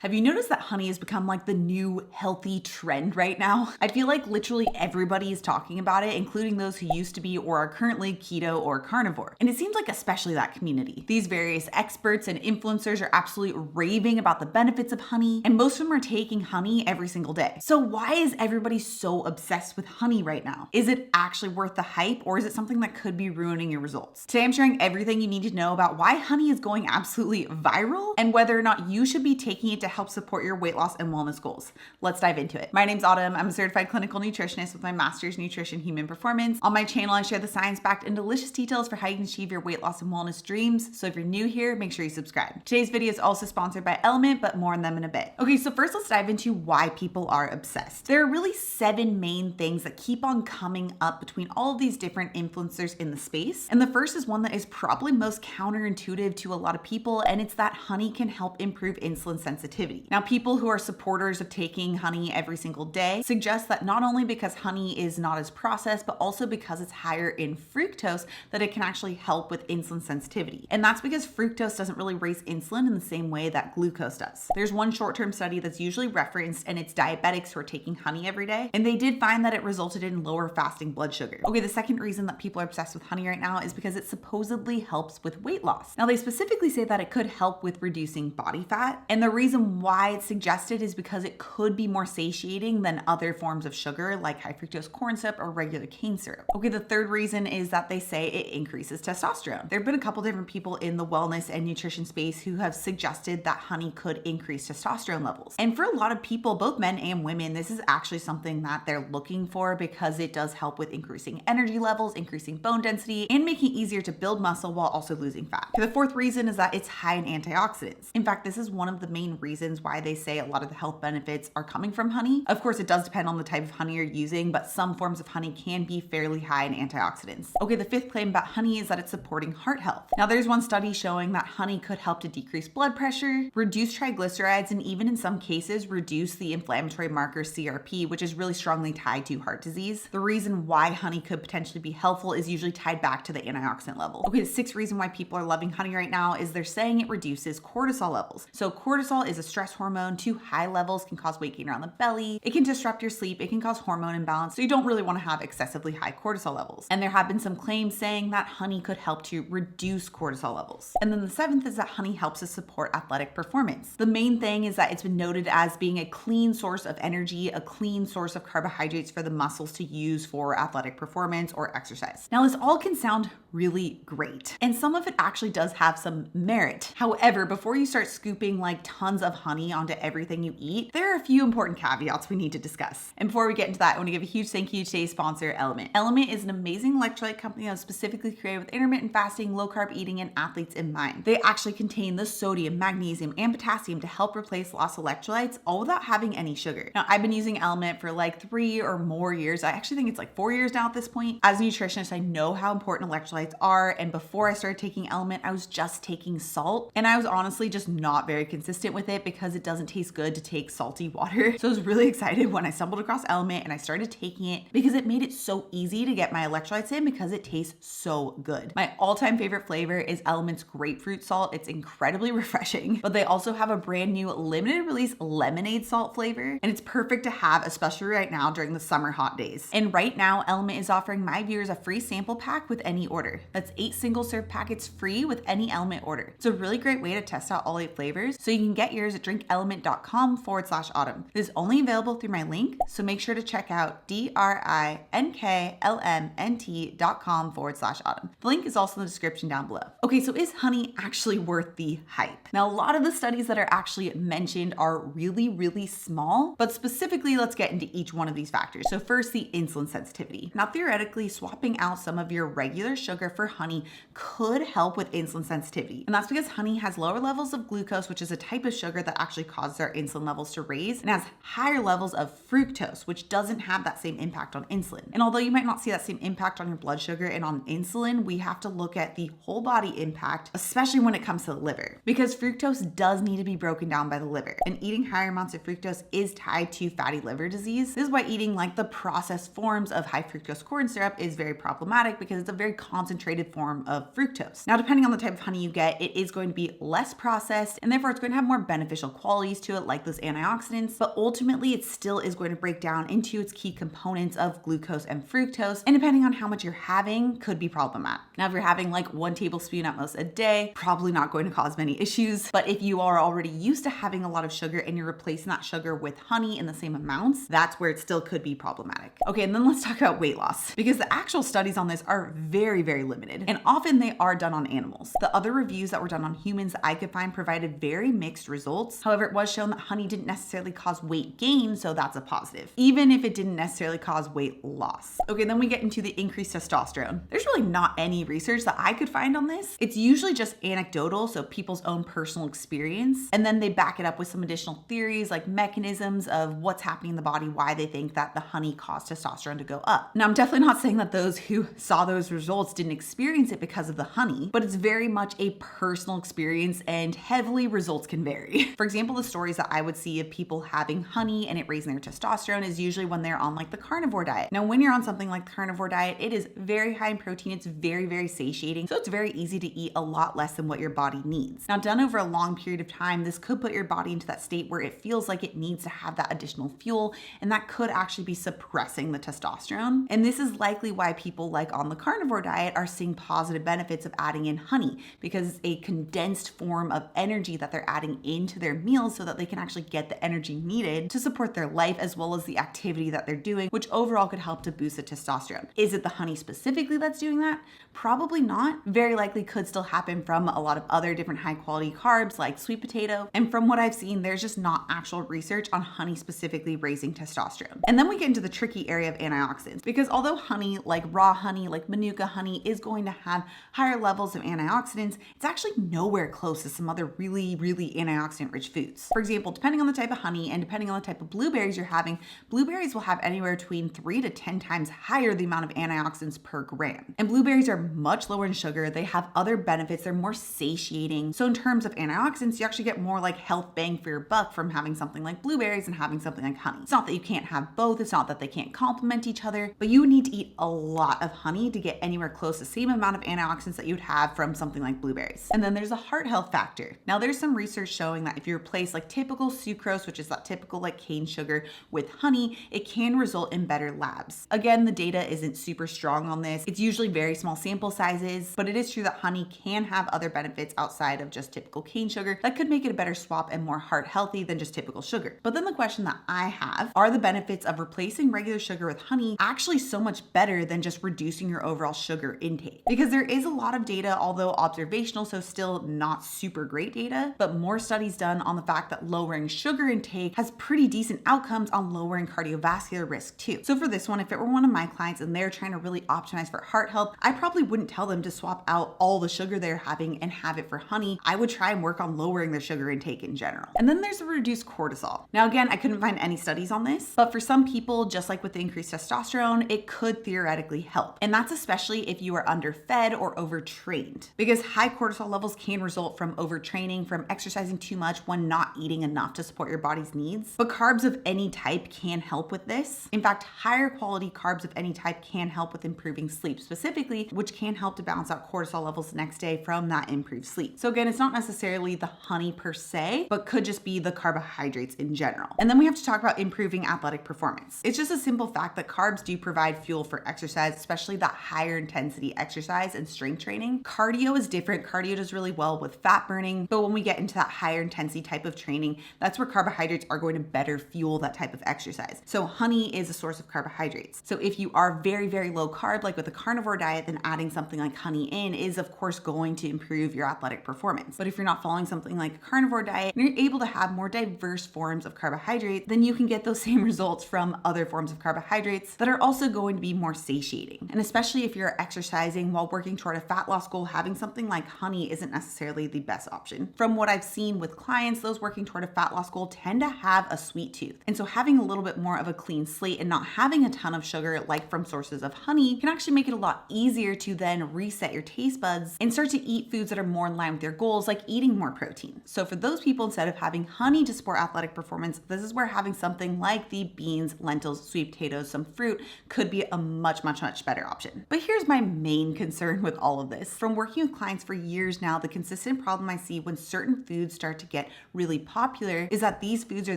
Have you noticed that honey has become like the new healthy trend right now? I feel like literally everybody is talking about it, including those who used to be or are currently keto or carnivore. And it seems like especially that community. These various experts and influencers are absolutely raving about the benefits of honey, and most of them are taking honey every single day. So why is everybody so obsessed with honey right now? Is it actually worth the hype, or is it something that could be ruining your results? Today I'm sharing everything you need to know about why honey is going absolutely viral and whether or not you should be taking it to help support your weight loss and wellness goals. Let's dive into it. My name's Autumn. I'm a certified clinical nutritionist with my master's in nutrition human performance. On my channel, I share the science-backed and delicious details for how you can achieve your weight loss and wellness dreams. So if you're new here, make sure you subscribe. Today's video is also sponsored by Element, but more on them in a bit. Okay, so first let's dive into why people are obsessed. There are really 7 main things that keep on coming up between all of these different influencers in the space. And the first is one that is probably most counterintuitive to a lot of people, and it's that honey can help improve insulin sensitivity. Now, people who are supporters of taking honey every single day suggest that not only because honey is not as processed, but also because it's higher in fructose, that it can actually help with insulin sensitivity. And that's because fructose doesn't really raise insulin in the same way that glucose does. There's one short-term study that's usually referenced, and it's diabetics who are taking honey every day. And they did find that it resulted in lower fasting blood sugar. Okay, the second reason that people are obsessed with honey right now is because it supposedly helps with weight loss. Now, they specifically say that it could help with reducing body fat. And the reason why it's suggested is because it could be more satiating than other forms of sugar like high fructose corn syrup or regular cane syrup. Okay, the third reason is that they say it increases testosterone. There have been a couple different people in the wellness and nutrition space who have suggested that honey could increase testosterone levels. And for a lot of people, both men and women, this is actually something that they're looking for because it does help with increasing energy levels, increasing bone density, and making it easier to build muscle while also losing fat. Okay, the fourth reason is that it's high in antioxidants. In fact, this is one of the main reasons why they say a lot of the health benefits are coming from honey. Of course, it does depend on the type of honey you're using, but some forms of honey can be fairly high in antioxidants. Okay, the fifth claim about honey is that it's supporting heart health. Now, there's one study showing that honey could help to decrease blood pressure, reduce triglycerides, and even in some cases, reduce the inflammatory marker CRP, which is really strongly tied to heart disease. The reason why honey could potentially be helpful is usually tied back to the antioxidant level. Okay, the sixth reason why people are loving honey right now is they're saying it reduces cortisol levels. So cortisol is a stress hormone. Too high levels can cause weight gain around the belly. It can disrupt your sleep. It can cause hormone imbalance. So you don't really want to have excessively high cortisol levels. And there have been some claims saying that honey could help to reduce cortisol levels. And then the seventh is that honey helps to support athletic performance. The main thing is that it's been noted as being a clean source of energy, a clean source of carbohydrates for the muscles to use for athletic performance or exercise. Now, this all can sound really great, and some of it actually does have some merit. However, before you start scooping like tons of honey onto everything you eat, there are a few important caveats we need to discuss. And before we get into that, I want to give a huge thank you to today's sponsor, Element. Element is an amazing electrolyte company that was specifically created with intermittent fasting, low carb eating, and athletes in mind. They actually contain the sodium, magnesium, and potassium to help replace lost electrolytes, all without having any sugar. Now, I've been using Element for like 3 or more years. I actually think it's like 4 years now at this point. As a nutritionist, I know how important electrolytes are, and before I started taking Element, I was just taking salt, and I was honestly just not very consistent with it because it doesn't taste good to take salty water. So I was really excited when I stumbled across Element and I started taking it because it made it so easy to get my electrolytes in because it tastes so good. My all-time favorite flavor is Element's grapefruit salt. It's incredibly refreshing, but they also have a brand new limited release lemonade salt flavor, and it's perfect to have, especially right now during the summer hot days. And right now, Element is offering my viewers a free sample pack with any order. That's 8 single-serve packets free with any Element order. It's a really great way to test out all 8 flavors, so you can get yours at drinkelement.com/autumn. This is only available through my link, so make sure to check out drinklmnt.com/autumn. The link is also in the description down below. Okay, so is honey actually worth the hype? Now, a lot of the studies that are actually mentioned are really, really small, but specifically, let's get into each one of these factors. So first, the insulin sensitivity. Now, theoretically, swapping out some of your regular sugar for honey could help with insulin sensitivity. And that's because honey has lower levels of glucose, which is a type of sugar that actually causes our insulin levels to raise, and has higher levels of fructose, which doesn't have that same impact on insulin. And although you might not see that same impact on your blood sugar and on insulin, we have to look at the whole body impact, especially when it comes to the liver, because fructose does need to be broken down by the liver. And eating higher amounts of fructose is tied to fatty liver disease. This is why eating like the processed forms of high fructose corn syrup is very problematic because it's a very concentrated form of fructose. Now, depending on the type of honey you get, it is going to be less processed, and therefore it's going to have more benefits beneficial qualities to it, like those antioxidants, but ultimately it still is going to break down into its key components of glucose and fructose, and depending on how much you're having, could be problematic. Now, if you're having like 1 tablespoon at most a day, probably not going to cause many issues, but if you are already used to having a lot of sugar and you're replacing that sugar with honey in the same amounts, that's where it still could be problematic. Okay, and then let's talk about weight loss, because the actual studies on this are very, very limited, and often they are done on animals. The other reviews that were done on humans that I could find provided very mixed results. However, it was shown that honey didn't necessarily cause weight gain, so that's a positive, even if it didn't necessarily cause weight loss. Okay, then we get into the increased testosterone. There's really not any research that I could find on this. It's usually just anecdotal, so people's own personal experience, and then they back it up with some additional theories like mechanisms of what's happening in the body, why they think that the honey caused testosterone to go up. Now, I'm definitely not saying that those who saw those results didn't experience it because of the honey, but it's very much a personal experience and heavily results can vary. For example, the stories that I would see of people having honey and it raising their testosterone is usually when they're on like the carnivore diet. Now, when you're on something like the carnivore diet, it is very high in protein. It's very, very satiating. So it's very easy to eat a lot less than what your body needs. Now, done over a long period of time, this could put your body into that state where it feels like it needs to have that additional fuel, and that could actually be suppressing the testosterone. And this is likely why people like on the carnivore diet are seeing positive benefits of adding in honey, because it's a condensed form of energy that they're adding into their meals so that they can actually get the energy needed to support their life as well as the activity that they're doing, which overall could help to boost the testosterone. Is it the honey specifically that's doing that? Probably not. Very likely could still happen from a lot of other different high quality carbs like sweet potato. And from what I've seen, there's just not actual research on honey specifically raising testosterone. And then we get into the tricky area of antioxidants, because although honey, like raw honey, like Manuka honey, is going to have higher levels of antioxidants, it's actually nowhere close to some other really, really antioxidant rich foods. For example, depending on the type of honey and depending on the type of blueberries you're having, blueberries will have anywhere between 3 to 10 times higher the amount of antioxidants per gram. And blueberries are much lower in sugar. They have other benefits. They're more satiating. So in terms of antioxidants, you actually get more like health bang for your buck from having something like blueberries and having something like honey. It's not that you can't have both. It's not that they can't complement each other, but you would need to eat a lot of honey to get anywhere close to the same amount of antioxidants that you would have from something like blueberries. And then there's a heart health factor. Now there's some research showing that if you replace like typical sucrose, which is that typical like cane sugar, with honey, it can result in better labs. Again, the data isn't super strong on this. It's usually very small sample sizes, but it is true that honey can have other benefits outside of just typical cane sugar that could make it a better swap and more heart healthy than just typical sugar. But then the question that I have, are the benefits of replacing regular sugar with honey actually so much better than just reducing your overall sugar intake? Because there is a lot of data, although observational, so still not super great data, but more studies done on the fact that lowering sugar intake has pretty decent outcomes on lowering cardiovascular risk too. So for this one, if it were one of my clients and they're trying to really optimize for heart health, I probably wouldn't tell them to swap out all the sugar they're having and have it for honey. I would try and work on lowering their sugar intake in general. And then there's the reduced cortisol. Now again, I couldn't find any studies on this, but for some people, just like with the increased testosterone, it could theoretically help. And that's especially if you are underfed or overtrained, because high cortisol levels can result from overtraining, from exercising too much when not eating enough to support your body's needs. But carbs of any type can help with this. In fact, higher quality carbs of any type can help with improving sleep specifically, which can help to balance out cortisol levels the next day from that improved sleep. So again, it's not necessarily the honey per se, but could just be the carbohydrates in general. And then we have to talk about improving athletic performance. It's just a simple fact that carbs do provide fuel for exercise, especially that higher intensity exercise and strength training. Cardio is different. Cardio does really well with fat burning, but when we get into that higher intensity type of training, that's where carbohydrates are going to better fuel that type of exercise. So honey is a source of carbohydrates. So if you are very, very low carb, like with a carnivore diet, then adding something like honey in is of course going to improve your athletic performance. But if you're not following something like a carnivore diet, and you're able to have more diverse forms of carbohydrates, then you can get those same results from other forms of carbohydrates that are also going to be more satiating. And especially if you're exercising while working toward a fat loss goal, having something like honey isn't necessarily the best option. From what I've seen with clients, those working toward a fat loss goal tend to have a sweet tooth. And so having a little bit more of a clean slate and not having a ton of sugar like from sources of honey can actually make it a lot easier to then reset your taste buds and start to eat foods that are more in line with your goals, like eating more protein. So for those people, instead of having honey to support athletic performance, this is where having something like the beans, lentils, sweet potatoes, some fruit could be a much better option. But here's my main concern with all of this. From working with clients for years now, the consistent problem I see when certain foods start to get get really popular is that these foods are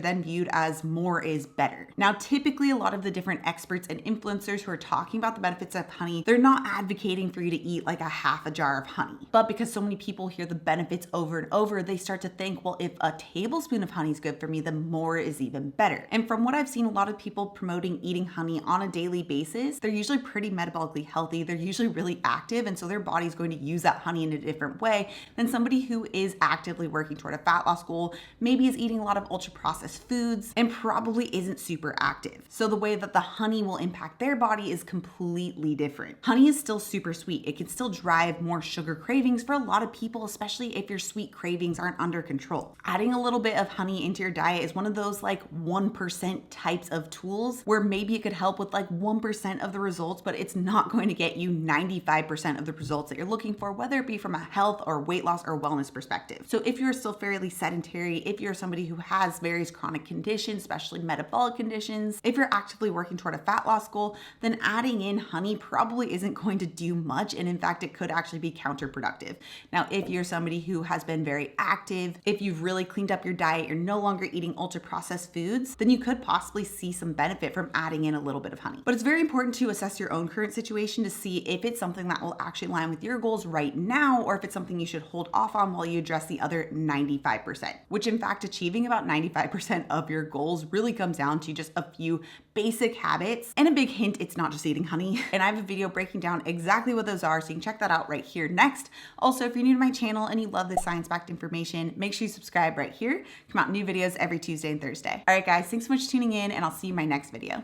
then viewed as more is better. Now, typically a lot of the different experts and influencers who are talking about the benefits of honey, they're not advocating for you to eat like a half a jar of honey. But because so many people hear the benefits over and over, they start to think, well, if a tablespoon of honey is good for me, then more is even better. And from what I've seen, a lot of people promoting eating honey on a daily basis, they're usually pretty metabolically healthy. They're usually really active. And so their body's going to use that honey in a different way than somebody who is actively working toward a fat loss goal, maybe is eating a lot of ultra processed foods, and probably isn't super active. So the way that the honey will impact their body is completely different. Honey is still super sweet. It can still drive more sugar cravings for a lot of people, especially if your sweet cravings aren't under control. Adding a little bit of honey into your diet is one of those like 1% types of tools where maybe it could help with like 1% of the results, but it's not going to get you 95% of the results that you're looking for, whether it be from a health or weight loss or wellness perspective. So if you're still fairly sedentary, if you're somebody who has various chronic conditions, especially metabolic conditions, if you're actively working toward a fat loss goal, then adding in honey probably isn't going to do much. And in fact, it could actually be counterproductive. Now, if you're somebody who has been very active, if you've really cleaned up your diet, you're no longer eating ultra processed foods, then you could possibly see some benefit from adding in a little bit of honey. But it's very important to assess your own current situation to see if it's something that will actually align with your goals right now, or if it's something you should hold off on while you address the other 95%, which in fact, achieving about 95% of your goals really comes down to just a few basic habits. And a big hint, it's not just eating honey. And I have a video breaking down exactly what those are, so you can check that out right here next. Also, if you're new to my channel and you love this science-backed information, make sure you subscribe right here. Come out new videos every Tuesday and Thursday. All right, guys, thanks so much for tuning in, and I'll see you in my next video.